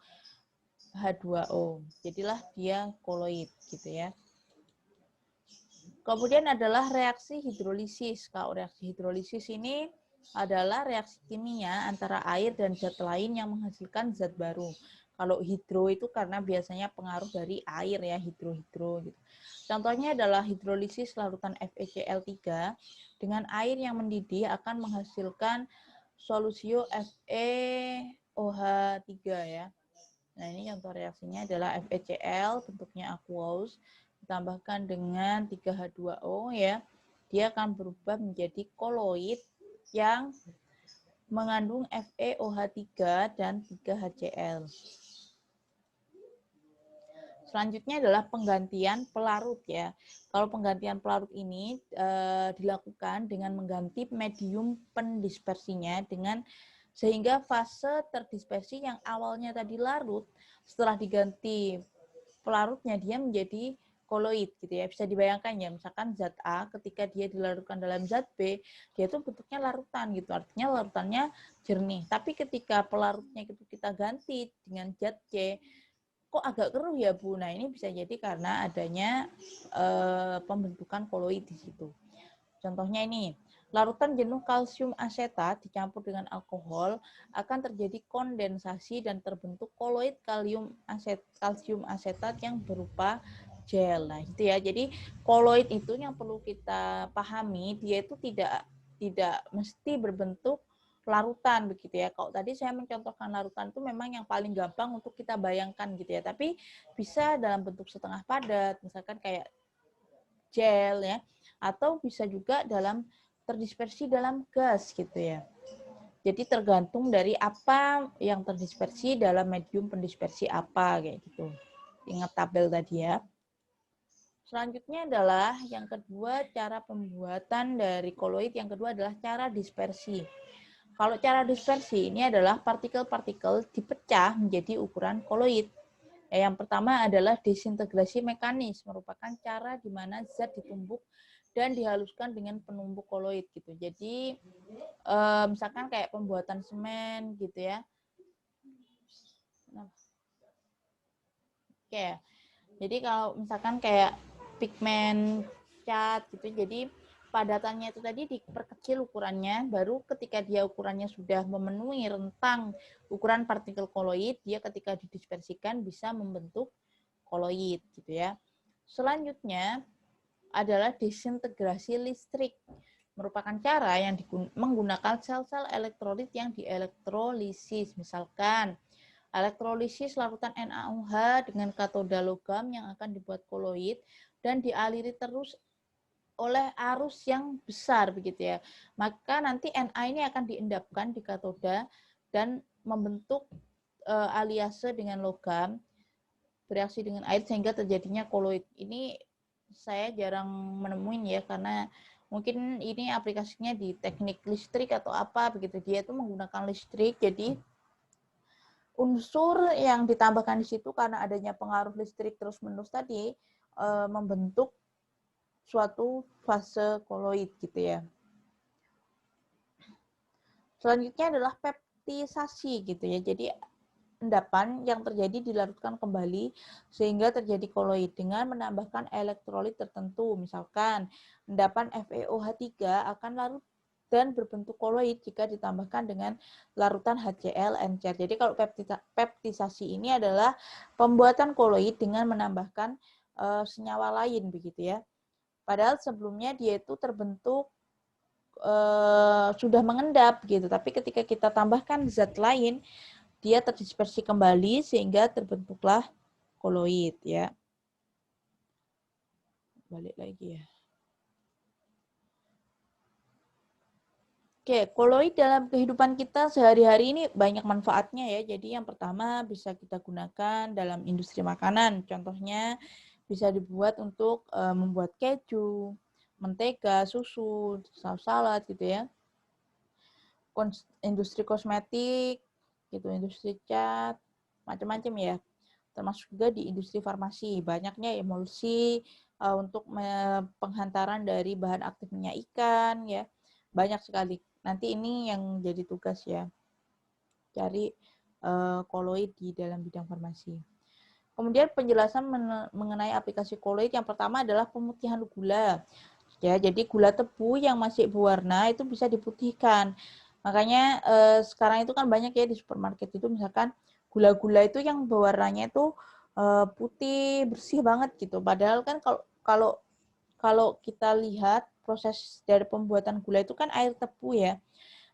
H2O. Jadilah dia koloid gitu ya. Kemudian adalah reaksi hidrolisis. Kalau reaksi hidrolisis ini adalah reaksi kimia antara air dan zat lain yang menghasilkan zat baru. Kalau hidro itu karena biasanya pengaruh dari air ya, hidro-hidro gitu. Contohnya adalah hidrolisis larutan FeCl3 dengan air yang mendidih akan menghasilkan solusio FeOH3 ya. Nah, ini contoh reaksinya adalah FeCl bentuknya aqueous ditambahkan dengan 3H2O ya. Dia akan berubah menjadi koloid yang mengandung FeOH3 dan 3HCl. Selanjutnya adalah penggantian pelarut ya. Kalau penggantian pelarut ini dilakukan dengan mengganti medium pendispersinya dengan sehingga fase terdispersi yang awalnya tadi larut setelah diganti pelarutnya dia menjadi koloid gitu ya. Bisa dibayangkan ya, misalkan zat A ketika dia dilarutkan dalam zat B, dia itu bentuknya larutan gitu. Artinya larutannya jernih. Tapi ketika pelarutnya itu kita ganti dengan zat C, kok agak keruh ya Bu? Nah, ini bisa jadi karena adanya pembentukan koloid di situ. Contohnya ini, larutan jenuh kalsium asetat dicampur dengan alkohol akan terjadi kondensasi dan terbentuk koloid kalsium asetat yang berupa gel. Nah, gitu ya. Jadi koloid itu yang perlu kita pahami, dia itu tidak mesti berbentuk larutan begitu ya. Kalau tadi saya mencontohkan larutan itu memang yang paling gampang untuk kita bayangkan gitu ya. Tapi bisa dalam bentuk setengah padat, misalkan kayak gel ya, atau bisa juga dalam terdispersi dalam gas gitu ya. Jadi tergantung dari apa yang terdispersi dalam medium pendispersi apa kayak gitu. Ingat tabel tadi ya. Selanjutnya adalah yang kedua cara pembuatan dari koloid, yang kedua adalah cara dispersi. Kalau cara dispersi ini adalah partikel-partikel dipecah menjadi ukuran koloid. Yang pertama adalah desintegrasi mekanis, merupakan cara di mana zat ditumbuk dan dihaluskan dengan penumbuk koloid gitu. Jadi misalkan kayak pembuatan semen gitu ya. Nah, oke. Jadi kalau misalkan kayak pigmen cat gitu, jadi padatannya itu tadi diperkecil ukurannya, baru ketika dia ukurannya sudah memenuhi rentang ukuran partikel koloid, dia ketika didispersikan bisa membentuk koloid gitu ya. Selanjutnya adalah desintegrasi listrik, merupakan cara yang menggunakan sel-sel elektrolit yang dielektrolisis. Misalkan elektrolisis larutan NaOH dengan katoda logam yang akan dibuat koloid dan dialiri terus oleh arus yang besar begitu ya. Maka nanti Na ini akan diendapkan di katoda dan membentuk aliase dengan logam bereaksi dengan air sehingga terjadinya koloid. Ini saya jarang menemuin ya karena mungkin ini aplikasinya di teknik listrik atau apa begitu. Dia itu menggunakan listrik, jadi unsur yang ditambahkan di situ karena adanya pengaruh listrik terus-menerus tadi membentuk suatu fase koloid gitu ya. Selanjutnya adalah peptisasi gitu ya. Jadi endapan yang terjadi dilarutkan kembali sehingga terjadi koloid dengan menambahkan elektrolit tertentu. Misalkan endapan FeOH3 akan larut dan berbentuk koloid jika ditambahkan dengan larutan HCl encer. Jadi kalau peptisasi ini adalah pembuatan koloid dengan menambahkan senyawa lain begitu ya. Padahal sebelumnya dia itu terbentuk sudah mengendap gitu. Tapi ketika kita tambahkan zat lain, dia terdispersi kembali sehingga terbentuklah koloid ya. Balik lagi ya. Oke, koloid dalam kehidupan kita sehari-hari ini banyak manfaatnya ya. Jadi yang pertama bisa kita gunakan dalam industri makanan. Contohnya bisa dibuat untuk membuat keju, mentega, susu, saus salad gitu ya. Industri kosmetik, gitu, industri cat, macam-macam ya. Termasuk juga di industri farmasi. Banyaknya emulsi untuk penghantaran dari bahan aktif minyak ikan ya. Banyak sekali. Nanti ini yang jadi tugas ya, cari koloid di dalam bidang farmasi. Kemudian penjelasan mengenai aplikasi koloid yang pertama adalah pemutihan gula. Ya, jadi gula tebu yang masih berwarna itu bisa diputihkan. Makanya sekarang itu kan banyak ya di supermarket itu misalkan gula-gula itu yang berwarnanya itu putih, bersih banget gitu. Padahal kan kalau kita lihat proses dari pembuatan gula itu kan air tebu ya.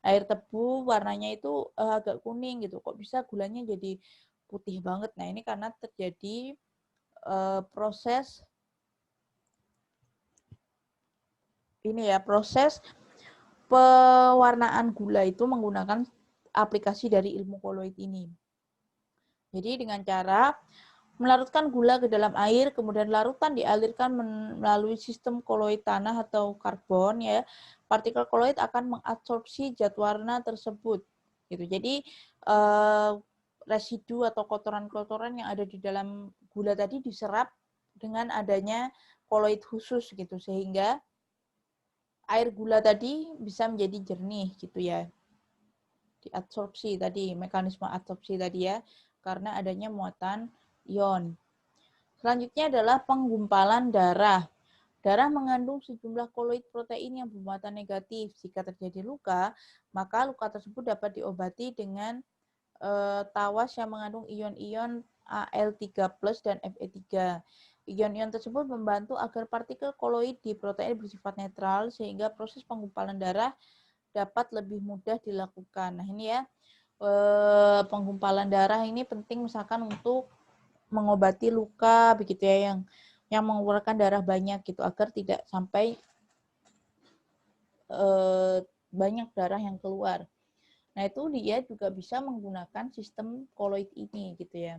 Air tebu warnanya itu agak kuning gitu. Kok bisa gulanya jadi putih banget? Nah, ini karena terjadi proses pewarnaan gula itu menggunakan aplikasi dari ilmu koloid ini. Jadi dengan cara melarutkan gula ke dalam air, kemudian larutan dialirkan melalui sistem koloid tanah atau karbon ya. Partikel koloid akan mengabsorpsi zat warna tersebut. Gitu. Jadi residu atau kotoran-kotoran yang ada di dalam gula tadi diserap dengan adanya koloid khusus gitu sehingga air gula tadi bisa menjadi jernih gitu ya. Diabsorpsi tadi, mekanisme absorpsi tadi ya, karena adanya muatan ion. Selanjutnya adalah penggumpalan darah. Darah mengandung sejumlah koloid protein yang bermuatan negatif. Jika terjadi luka, maka luka tersebut dapat diobati dengan tawas yang mengandung ion-ion Al3+ dan Fe3. Ion-ion tersebut membantu agar partikel koloid di protein bersifat netral sehingga proses penggumpalan darah dapat lebih mudah dilakukan. Nah, ini ya penggumpalan darah ini penting misalkan untuk mengobati luka begitu ya yang mengeluarkan darah banyak gitu agar tidak sampai banyak darah yang keluar. Nah, itu dia juga bisa menggunakan sistem koloid ini gitu ya.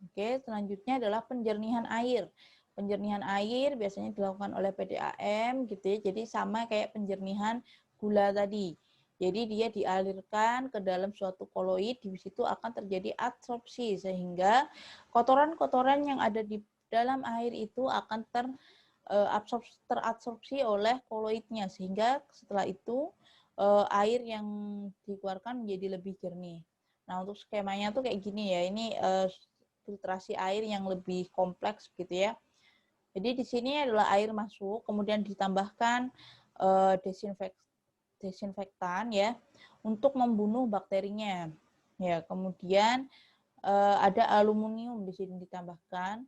Oke, selanjutnya adalah penjernihan air. Penjernihan air biasanya dilakukan oleh PDAM gitu ya. Jadi sama kayak penjernihan gula tadi. Jadi dia dialirkan ke dalam suatu koloid, di situ akan terjadi absorpsi sehingga kotoran-kotoran yang ada di dalam air itu akan terabsorpsi oleh koloidnya sehingga setelah itu air yang dikeluarkan menjadi lebih jernih. Nah, untuk skemanya tuh kayak gini ya. Ini filtrasi air yang lebih kompleks gitu ya. Jadi di sini adalah air masuk, kemudian ditambahkan desinfektan ya untuk membunuh bakterinya. Ya, kemudian ada aluminium di sini ditambahkan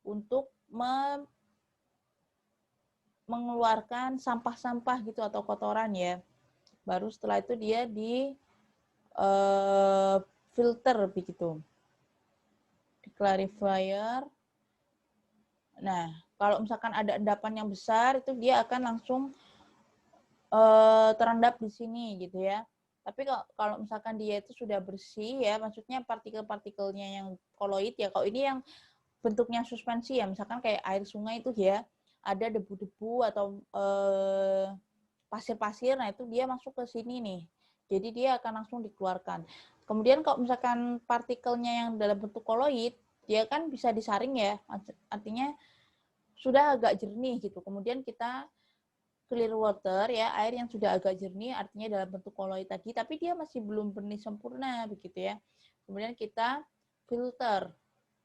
untuk mengeluarkan sampah-sampah gitu atau kotoran ya. Baru setelah itu dia di filter begitu. Di clarifier. Nah, kalau misalkan ada endapan yang besar itu dia akan langsung terendap di sini gitu ya. Tapi kalau misalkan dia itu sudah bersih ya, maksudnya partikel-partikelnya yang koloid ya. Kalau ini yang bentuknya suspensi ya, misalkan kayak air sungai itu ya, ada debu-debu atau pasir-pasir, nah itu dia masuk ke sini nih. Jadi dia akan langsung dikeluarkan. Kemudian kalau misalkan partikelnya yang dalam bentuk koloid, dia kan bisa disaring ya, artinya sudah agak jernih gitu. Kemudian kita clear water ya, air yang sudah agak jernih artinya dalam bentuk koloid tadi, tapi dia masih belum benih sempurna begitu ya. Kemudian kita filter.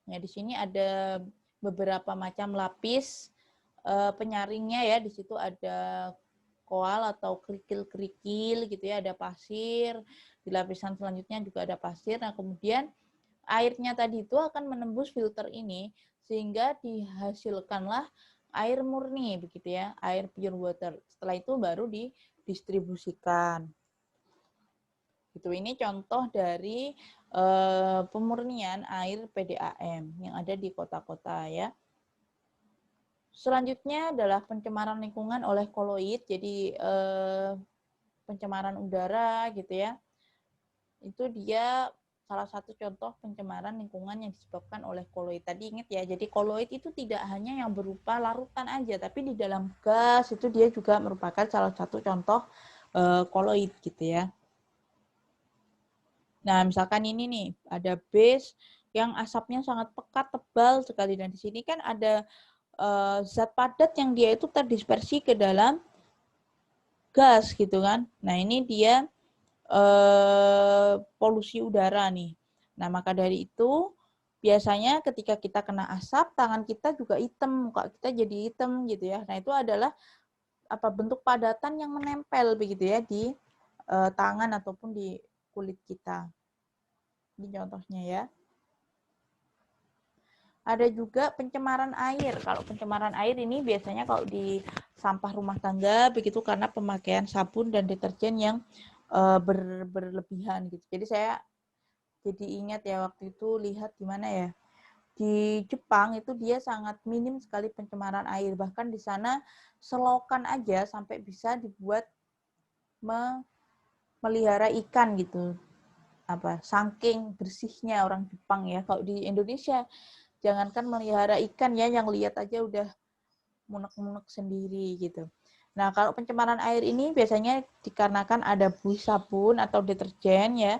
Ya, di sini ada beberapa macam lapis penyaringnya ya. Di situ ada koal atau kerikil-kerikil gitu ya, ada pasir. Di lapisan selanjutnya juga ada pasir. Nah, kemudian airnya tadi itu akan menembus filter ini sehingga dihasilkanlah air murni begitu ya, air pure water. Setelah itu baru didistribusikan. Gitu. Ini contoh dari pemurnian air PDAM yang ada di kota-kota ya. Selanjutnya adalah pencemaran lingkungan oleh koloid. Jadi pencemaran udara gitu ya. Itu dia salah satu contoh pencemaran lingkungan yang disebabkan oleh koloid. Tadi ingat ya, jadi koloid itu tidak hanya yang berupa larutan aja, tapi di dalam gas itu dia juga merupakan salah satu contoh koloid gitu ya. Nah, misalkan ini nih, ada base yang asapnya sangat pekat, tebal sekali. Dan di sini kan ada zat padat yang dia itu terdispersi ke dalam gas gitu kan. Nah, ini dia polusi udara nih. Nah, maka dari itu biasanya ketika kita kena asap, tangan kita juga hitam, muka kita jadi hitam gitu ya. Nah, itu adalah apa bentuk padatan yang menempel begitu ya di tangan ataupun di kulit kita. Ini contohnya ya. Ada juga pencemaran air. Kalau pencemaran air ini biasanya kalau di sampah rumah tangga begitu karena pemakaian sabun dan deterjen yang berlebihan gitu. Jadi saya jadi ingat ya waktu itu lihat di mana ya. Di Jepang itu dia sangat minim sekali pencemaran air. Bahkan di sana selokan aja sampai bisa dibuat melihara ikan gitu. Apa saking bersihnya orang Jepang ya. Kalau di Indonesia jangankan melihara ikan ya, yang lihat aja udah munek-munek sendiri gitu. Nah, kalau pencemaran air ini biasanya dikarenakan ada buih sabun atau deterjen ya,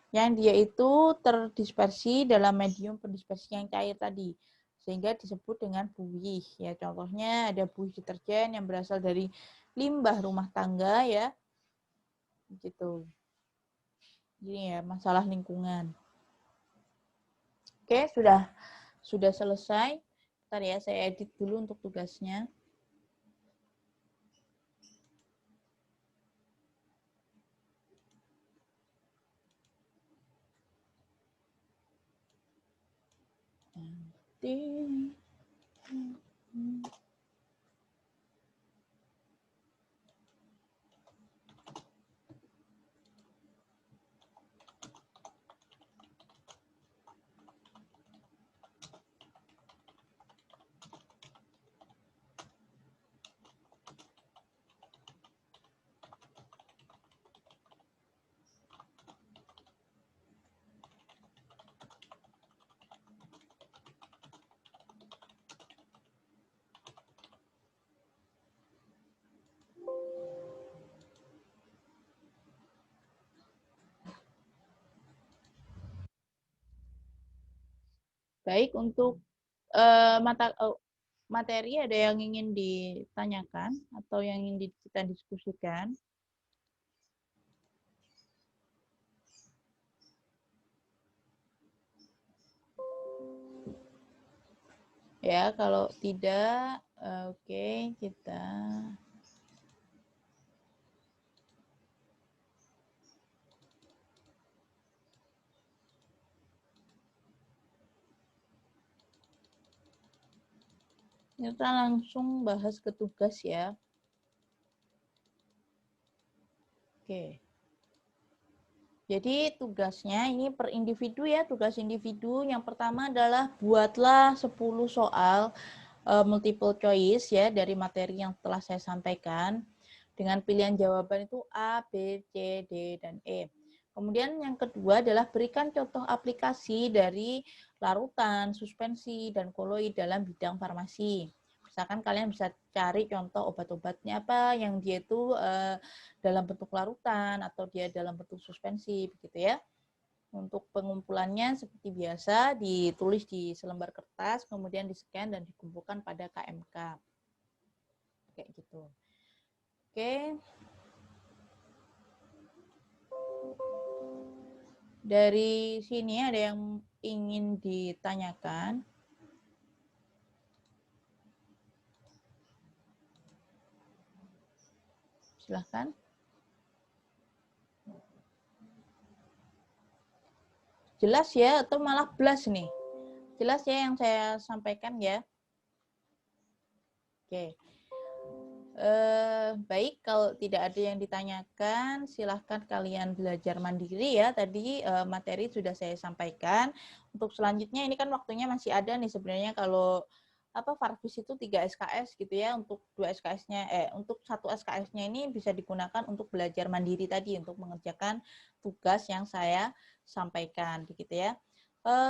yang dia itu terdispersi dalam medium pendispersi yang cair tadi, sehingga disebut dengan buih ya. Contohnya ada buih deterjen yang berasal dari limbah rumah tangga ya, gitu. Ini ya masalah lingkungan. Oke, sudah selesai. Bentar ya, saya edit dulu untuk tugasnya. Baik, untuk materi ada yang ingin ditanyakan atau yang ingin kita diskusikan? Ya, kalau tidak, oke, kita langsung bahas ke tugas ya. Oke. Jadi tugasnya ini per individu ya, tugas individu. Yang pertama adalah buatlah 10 soal multiple choice ya dari materi yang telah saya sampaikan. Dengan pilihan jawaban itu A, B, C, D, dan E. Kemudian yang kedua adalah berikan contoh aplikasi dari larutan, suspensi, dan koloid dalam bidang farmasi. Misalkan kalian bisa cari contoh obat-obatnya apa yang dia itu dalam bentuk larutan atau dia dalam bentuk suspensi, begitu ya. Untuk pengumpulannya seperti biasa ditulis di selembar kertas, kemudian di-scan dan dikumpulkan pada KMK. Kayak gitu. Oke. Dari sini ada yang ingin ditanyakan? Silahkan. Jelas ya atau malah blas nih? Jelas ya yang saya sampaikan ya? Oke. Baik, kalau tidak ada yang ditanyakan, silahkan kalian belajar mandiri ya. Tadi materi sudah saya sampaikan. Untuk selanjutnya ini kan waktunya masih ada nih sebenarnya kalau Farvis itu 3 SKS gitu ya. Untuk 2 SKS-nya untuk 1 SKS-nya ini bisa digunakan untuk belajar mandiri tadi untuk mengerjakan tugas yang saya sampaikan begitu ya.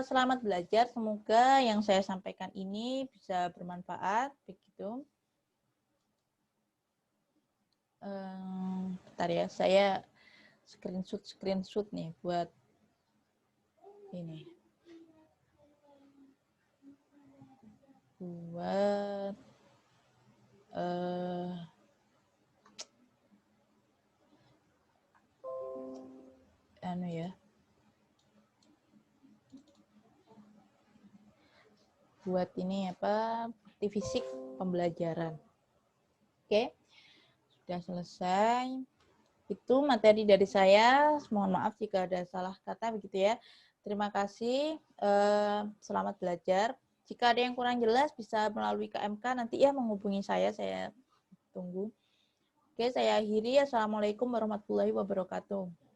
Selamat belajar, semoga yang saya sampaikan ini bisa bermanfaat begitu. Bentar ya, saya screenshot nih buat ini. Buat buat ini bukti fisik pembelajaran. Oke, sudah selesai. Itu materi dari saya. Mohon maaf jika ada salah kata begitu ya. Terima kasih. Selamat belajar. Jika ada yang kurang jelas bisa melalui KMK nanti ya menghubungi saya tunggu. Oke, saya akhiri. Assalamualaikum warahmatullahi wabarakatuh.